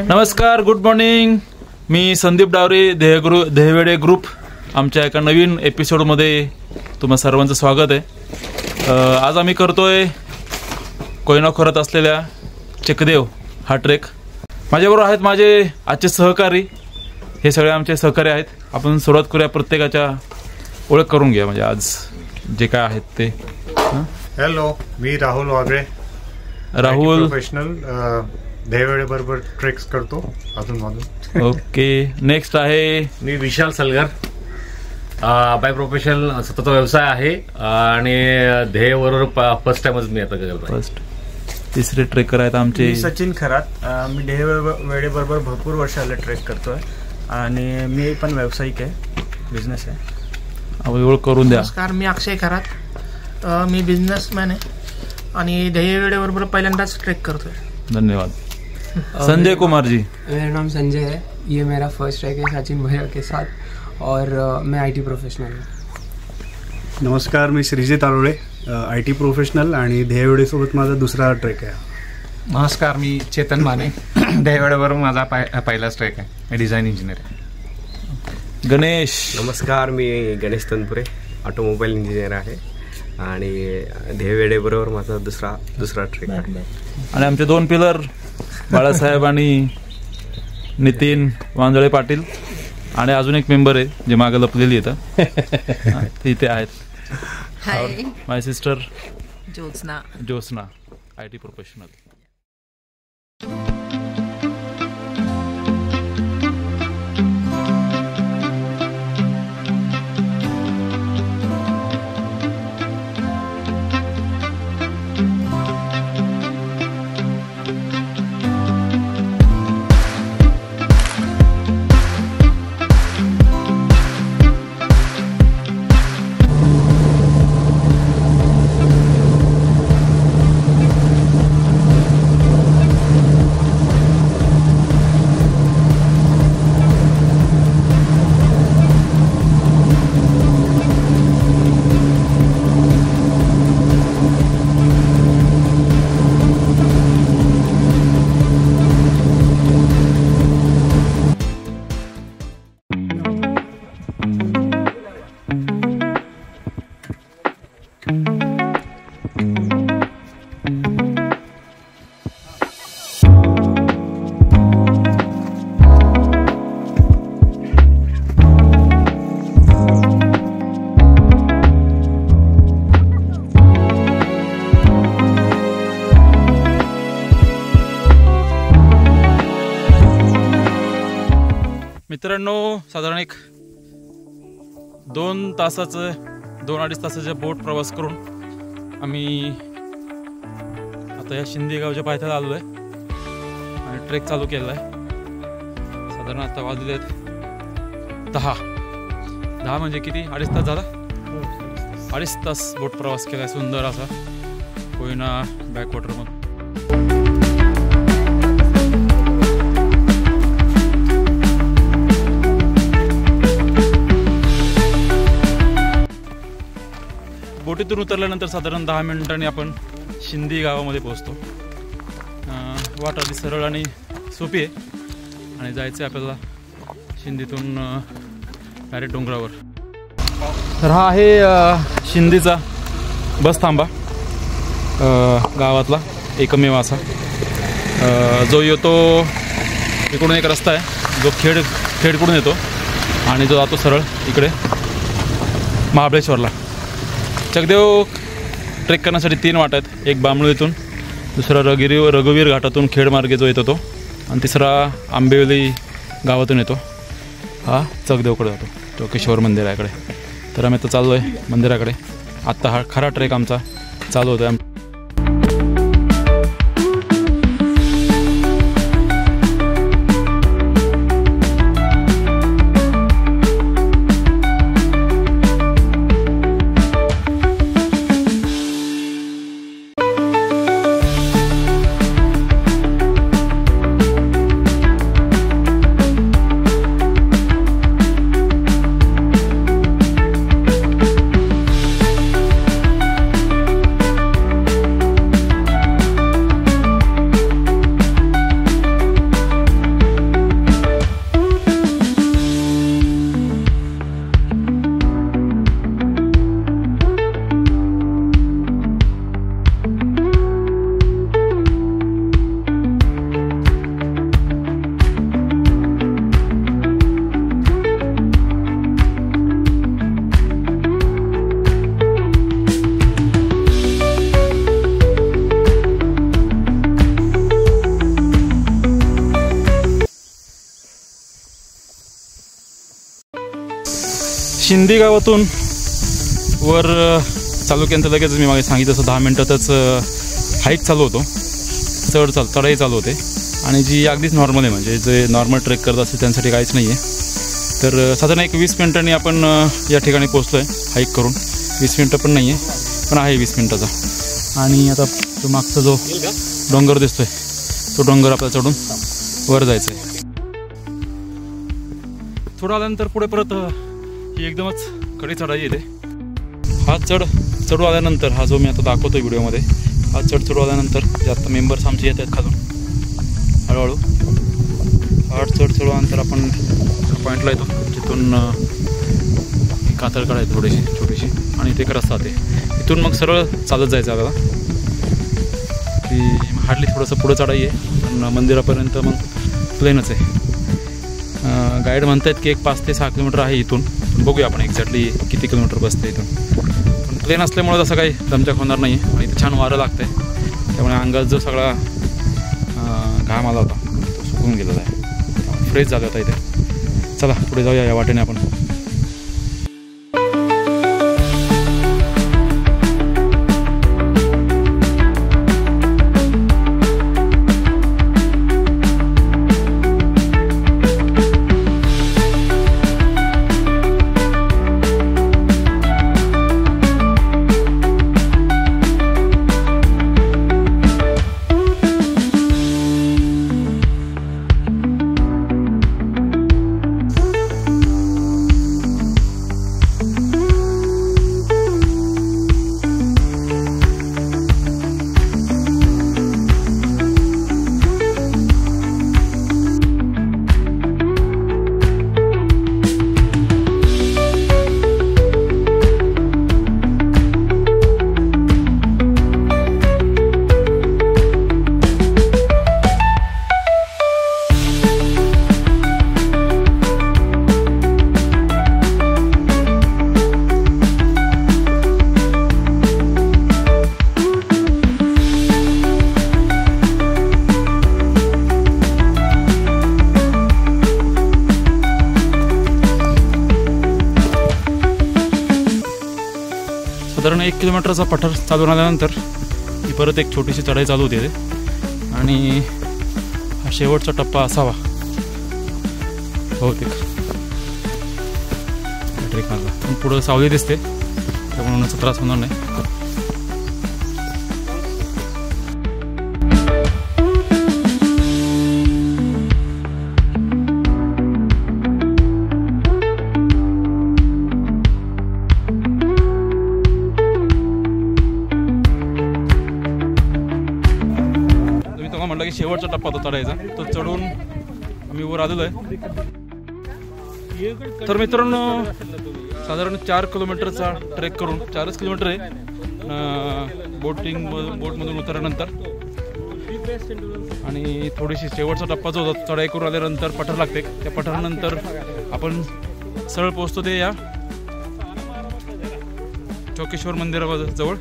नमस्कार, good morning. मी Sandeep Daware, देहवेडे group. आमच्या एका नवीन एपिसोडमध्ये तुम्हा सर्वांचं स्वागत आहे. आज आम्ही करतोय कोयना खोऱ्यात असलेल्या चकदेव हा ट्रेक. माझ्याबरोबर आहेत माझे आजचे सहकारी. हे सगळे आमचे सहकारी आहेत. आपण सुरुवात करूया, प्रत्येकाच्या ओळख करून घ्या, म्हणजे आज जे काय आहेत ते. हॅलो, मी राहुल वागळे. राहुल प्रोफेशनल, देहवेडे बरोबर ट्रेक्स करतो अजून. ओके. नेक्स्ट आहे मी विशाल सलगर. बाय प्रोफेशनल स्वतःचा व्यवसाय आहे आणि ध्येयबरोबर फर्स्ट टाइमच मी आता करतो. तिसरे ट्रेकर आहेत आमचे सचिन खरात. मी देहवेडे बरोबर भरपूर वर्षाला ट्रेक करतोय आणि मी पण व्यावसायिक आहे, बिझनेस आहे. ओळख करून द्या. नमस्कार, मी अक्षय खरात. मी बिझनेसमॅन आहे आणि देहवेडे बरोबर पहिल्यांदाच ट्रेक करतोय. धन्यवाद. संजय कुमार जी. मेरा नाम संजय है. ये मेरा फर्स्ट ट्रैक है सचिन भैया के साथ और मैं आईटी प्रोफेशनल हूँ. नमस्कार, मी श्रीजित आरोळे, आयटी प्रोफेशनल आणि देहवेडेसोबत माझा दुसरा ट्रेक आहे. नमस्कार, मी चेतन माने. देहवेडेवर माझा पहिलाच ट्रेक आहे. मी डिझाईन इंजिनियर आहे. गणेश. नमस्कार, मी गणेश तनपुरे, ऑटोमोबाईल इंजिनियर आहे आणि देहवेडे बरोबर माझा दुसरा ट्रेक आहे. आणि आमचे दोन पिलर बाळासाहेब आणि नितीन वांजळे पाटील. आणि अजून एक मेंबर आहे जे मागे लपलेली येतं, इथे आहेत. हाय, माय सिस्टर ज्योत्स्ना, आयटी प्रोफेशनल. मित्रांनो, साधारण एक 2-2.5 तासाचा बोट प्रवास करून आम्ही आता या शिंदे गावच्या पायथ्याला आलो आहे आणि ट्रेक चालू केला आहे. साधारण आता वाजले आहेत 10 म्हणजे किती, 2.5 तास झाला. 2.5 तास बोट प्रवास केला आहे, सुंदर असा कोयना बॅकवॉटरमध्ये. बोटीतून उतरल्यानंतर साधारण 10 मिनिटांनी आपण शिंदी गावामध्ये पोहोचतो. वाट अगदी सरळ आणि सोपी आहे आणि जायचं आहे आपल्याला शिंदीतून डायरेक्ट डोंगरावर. तर हा आहे शिंदीचा बस थांबा, गावातला एकमेव असा जो येतो. इकडून एक रस्ता आहे जो खेडकडून येतो आणि जो जातो सरळ इकडे महाबळेश्वरला. चकदेव ट्रेक करण्यासाठी 3 वाटा आहेत. एक बांबळीतून, दुसरा रघुवीर घाटातून खेडमार्गे जो येतो तो, आणि तिसरा आंबेवली गावातून येतो. हा चकदेवकडे जातो, चौकेश्वर मंदिराकडे. तर आम्ही आता चाललो आहे मंदिराकडे. आत्ता हा खरा ट्रेक आमचा चालू होता आहे. शिंदी गावातून वर चालू केल्यानंतर लगेच मी मागे सांगितलं तसं 10 मिनटातच हाईक चालू होतो, चढाई चालू होते आणि जी अगदीच नॉर्मल आहे, म्हणजे जे नॉर्मल ट्रेक करत असतील त्यांसाठी काहीच नाही आहे. तर साधारण एक 20 मिनिटांनी आपण या ठिकाणी पोचलो आहे हाईक करून. 20 मिनटं पण नाही आहे, पण आहे 20 मिनटाचा. आणि आता तो मागचा जो डोंगर दिसतोय तो डोंगर आपल्याला चढून वर जायचं आहे. थोडं आल्यानंतर पुढे परत ही एकदमच कडे चढाई येते. हा चढू आल्यानंतर, हा जो मी आता दाखवतो व्हिडिओमध्ये, हा चढू आल्यानंतर जे आता मेंबर्स आमचे येत आहेत खालून हळूहळू, हा चढू आल्यानंतर आपण पॉईंटला येतो जिथून कातळ काढायची थोडीशी छोटीशी आणि ते रस्ता ते इथून मग सरळ चालत जायचं आपल्याला. ती हार्डली थोडंसं पुढं चढाई आहे, पण मंदिरापर्यंत मग प्लेनच आहे. गाईड म्हणतात की 5 ते 6 किलोमीटर आहे इथून, पण बघूया आपण एक्झॅक्टली किती किलोमीटर बसते इथून. पण प्लेन असल्यामुळे तसं काही दमचक होणार नाही आहे आणि इथे छान वारं लागतं आहे, त्यामुळे अंगात जो सगळा घाम आला होता तो सुकून गेलेला आहे, फ्रेश झाला होता इथे. चला पुढे जाऊया या वाटेने आपण. साधारण 1 किलोमीटरचा पठार चालून आल्यानंतर ही परत एक छोटीशी चढाई चालू होते आणि हा शेवटचा टप्पा असावा बहुतेक ट्रेकमधला. पण पुढं सावली दिसते त्यामुळे उन्हाचा त्रास होणार नाही. म्हटलं की शेवटचा टप्पा तो चढायचा, तो चढून आम्ही वर आलेलो आहे. तर मित्रांनो साधारण 4 किलोमीटरचा ट्रेक करून, 4च किलोमीटर आहे बोटमधून उतरल्यानंतर, आणि थोडीशी शेवटचा टप्पा जो चढाई करून आल्यानंतर पठार लागते, त्या पठारानंतर आपण सरळ पोहोचतो ते या चौकेश्वर मंदिराजवळ.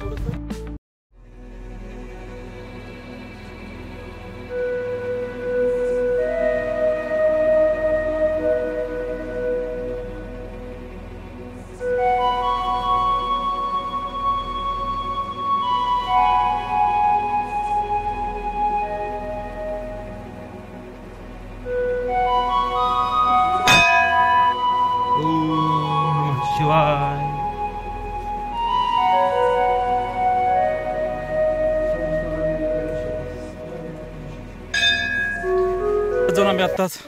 जाऊन आम्ही आत्ताच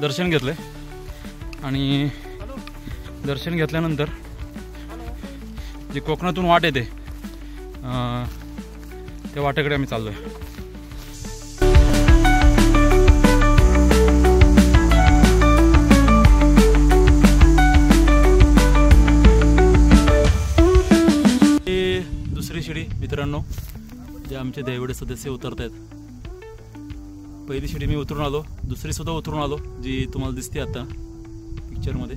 दर्शन घेतलं आणि दर्शन घेतल्यानंतर जी कोकणातून वाट येते त्या वाटेकडे आम्ही चाललो आहे. दुसरी शिडी मित्रांनो, जे आमचे दैवडे सदस्य उतरत आहेत. पहिली शिडी मी उतरून आलो, दुसरी सुद्धा उतरून आलो, जी तुम्हाला दिसते आता पिक्चरमध्ये.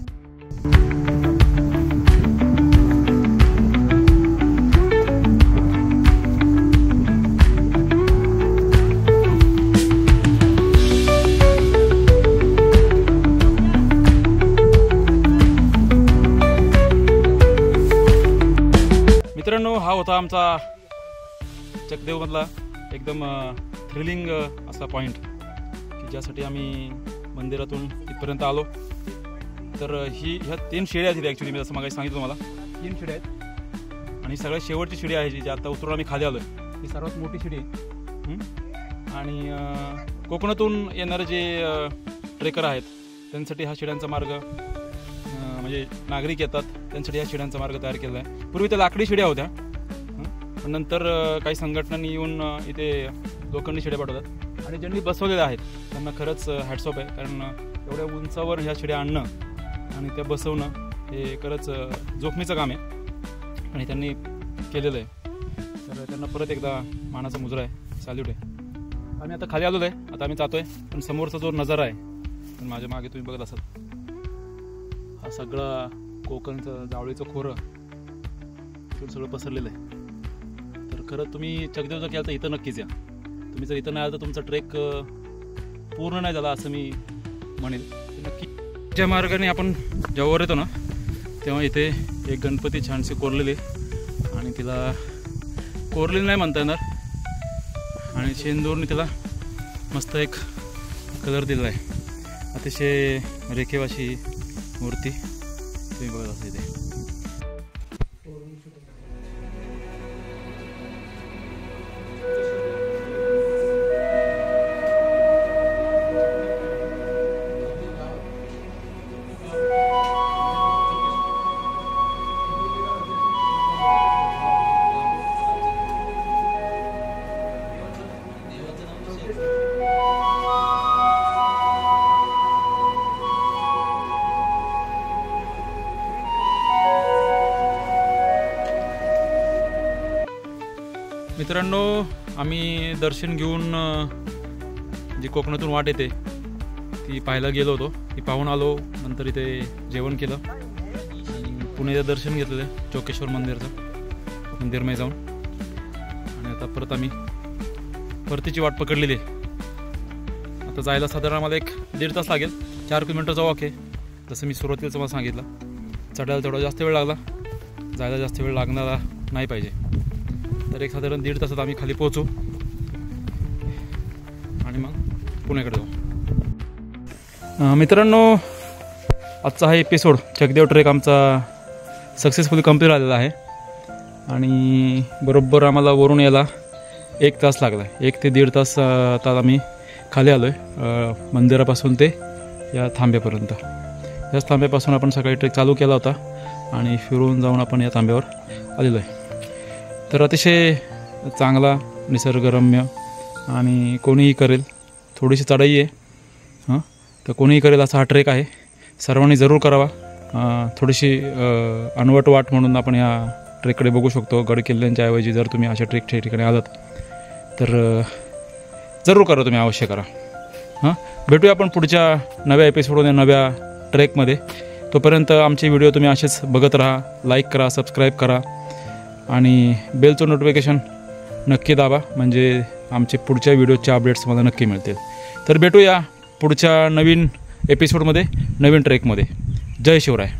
आमचा चकदेवमधला एकदम थ्रिलिंग असा पॉईंट की ज्यासाठी आम्ही मंदिरातून इथपर्यंत आलो. तर ह्या 3 शिड्या आहेत ॲक्च्युली, मी जसं मागे सांगितलं तुम्हाला 3 शिड्या आहेत आणि सगळ्यात शेवटची शिडी आहे जी आता उतरून आम्ही खाली आलो आहे, ही सर्वात मोठी शिडी आहे. आणि कोकणातून येणारे जे ट्रेकर आहेत त्यांसाठी हा शिड्यांचा मार्ग, म्हणजे नागरिक येतात त्यांसाठी ह्या शिड्यांचा मार्ग तयार केला आहे. पूर्वी त्या लाकडी शिड्या होत्या, पण नंतर काही संघटनांनी येऊन इथे लोखंडी शिड्या पाठवतात आणि ज्यांनी बसवलेल्या आहेत त्यांना खरंच हॅट्स ऑफ आहे. कारण एवढ्या उंचावर ह्या शिड्या आणणं आणि त्या बसवणं हे खरंच जोखमीचं काम आहे आणि त्यांनी केलेलं आहे. तर त्यांना परत एकदा मानाचा मुजरा आहे, सॅल्यूट आहे. आम्ही आता खाली आलेलो आहे, आता आम्ही जातो आहे. पण समोरचा जो नजारा आहे, पण माझ्या मागे तुम्ही बघत असाल, हा सगळा कोकणचं जावळीचं खोरं इथून सगळं पसरलेलं आहे. तर खरं तुम्ही चकदेव जर केलं तर इथं नक्कीच या. तुम्ही जर इथं नाही आलं तर तुमचा ट्रेक पूर्ण नाही झाला असं मी म्हणेल. नक्की ज्या मार्गाने आपण जेव्हा वर येतो ना तेव्हा इथे एक गणपती छानशी कोरलेली आणि तिला कोरलेली नाही म्हणता येणार आणि शेंदूरने तिला मस्त एक कलर दिलेला आहे. अतिशय रेखेवाशी मूर्ती तुम्ही बघत असा इथे. मित्रांनो, आम्ही दर्शन घेऊन जी कोकणातून वाट येते ती पाहायला गेलो होतो. ती पाहून आलो, नंतर इथे जेवण केलं आणि पुण्याचं दर्शन घेतलेलं चौकेश्वर मंदिरमध्ये जाऊन आणि आता परत आम्ही परतीची वाट पकडलेली आहे. आता जायला साधारण आम्हाला 1-1.5 तास लागेल. 4 किलोमीटरचा वॉक आहे, जसं मी सुरुवातीला तुम्हाला सांगितलं. चढायला तेवढा जास्त वेळ लागला, जायला जास्त वेळ लागणारा नाही पाहिजे. तर एक साधारण 1.5 तासात आम्ही खाली पोहोचू आणि मग पुण्याकडे जाऊ. मित्रांनो, आजचा हा एपिसोड चकदेव ट्रेक आमचा सक्सेसफुली कंप्लीट झालेला आहे आणि बरोबर आम्हाला वरून यायला 1 तास लागला. 1 ते 1.5 तास आता आम्ही खाली आलो आहे मंदिरापासून ते या थांब्यापर्यंत. याच थांब्यापासून आपण सकाळी ट्रेक चालू केला होता आणि फिरून जाऊन आपण या थांब्यावर आलेलो आहे. तर अतिशय चांगला निसर्गरम्य आणि कोणीही करेल, थोडीशी चढाई आहे तर कोणीही करेल असा हा ट्रेक आहे. सर्वांनी जरूर करावा. थोडीशी अनवट वाट म्हणून आपण या ट्रेककडे बघू शकतो. गडकिल्ल्यांच्या ऐवजी जर तुम्ही अशा ट्रेकच्या ठिकाणी आलात तर जरूर करा, तुम्ही अवश्य करा. भेटूया आपण पुढच्या नव्या एपिसोडमध्ये, नव्या ट्रेकमध्ये. तोपर्यंत आमचे व्हिडिओ तुम्ही असेच बघत राहा. लाईक करा, सबस्क्राईब करा आणि बेलचं नोटिफिकेशन नक्की दाबा, म्हणजे आमचे पुढच्या व्हिडिओचे अपडेट्स मला नक्की मिळतील. तर भेटूया पुढच्या नवीन एपिसोडमध्ये, नवीन ट्रेकमध्ये. जय शिवराय.